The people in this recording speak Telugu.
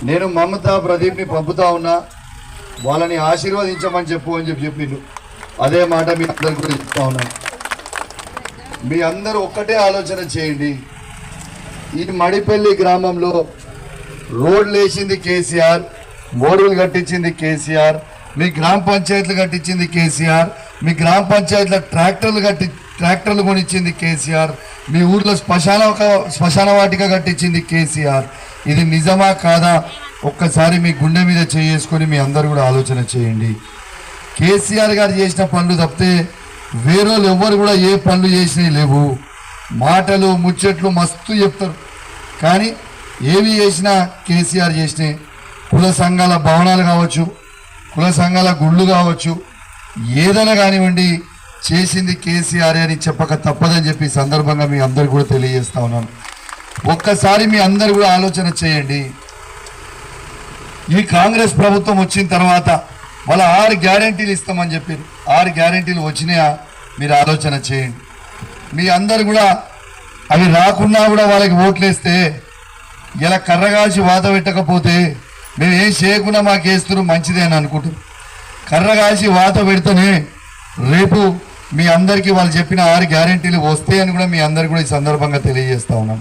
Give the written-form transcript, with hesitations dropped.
నేను మమతా ప్రదీప్ని పంపుతా ఉన్నా, వాళ్ళని ఆశీర్వదించమని చెప్పు అని చెప్పిండు. అదే మాట మీ అందరికి కూడా చెప్తా ఉన్నాను. మీ అందరూ ఒక్కటే ఆలోచన చేయండి. ఈ మడిపల్లి గ్రామంలో రోడ్లు వేసింది కేసీఆర్, మోడీలు కట్టించింది కేసీఆర్, మీ గ్రామ పంచాయతీలు కట్టించింది కేసీఆర్, మీ గ్రామ పంచాయతీల ట్రాక్టర్లు కొనిచ్చింది కేసీఆర్, మీ ఊర్లో శ్మశాన వాటిక కట్టించింది కేసీఆర్. ఇది నిజమా కాదా ఒక్కసారి మీ గుండె మీద చేసుకొని మీ అందరు కూడా ఆలోచన చేయండి. కేసీఆర్ గారు చేసిన పనులు తప్పితే వేరేళ్ళు ఎవ్వరు కూడా ఏ పనులు చేసినవి లేవు. మాటలు ముచ్చట్లు మస్తు చెప్తారు, కానీ ఏవి చేసినా కేసీఆర్ చేసినాయి. కుల సంఘాల భవనాలు కావచ్చు, కుల సంఘాల గుళ్ళు కావచ్చు, ఏదైనా కానివ్వండి చేసింది కేసీఆర్ అని చెప్పక తప్పదని చెప్పి సందర్భంగా మీ అందరు కూడా తెలియజేస్తా ఉన్నాను. ఒక్కసారి మీ అందరు కూడా ఆలోచన చేయండి. ఈ కాంగ్రెస్ ప్రభుత్వం వచ్చిన తర్వాత వాళ్ళ 6 గ్యారెంటీలు ఇస్తామని చెప్పారు. 6 గ్యారెంటీలు వచ్చినాయా మీరు ఆలోచన చేయండి. మీ అందరు కూడా అవి రాకున్నా కూడా వాళ్ళకి ఓట్లేస్తే ఇలా కర్రగాల్చి వాత పెట్టకపోతే మేము ఏం చేయకుండా మాకు వేస్తున్నారు మంచిదే అని అనుకుంటారు. కర్రగాల్చి వాత పెడితేనే రేపు మీ అందరికీ వాళ్ళు చెప్పిన 6 గ్యారెంటీలు వస్తాయని కూడా మీ అందరు కూడా ఈ సందర్భంగా తెలియజేస్తా ఉన్నాం.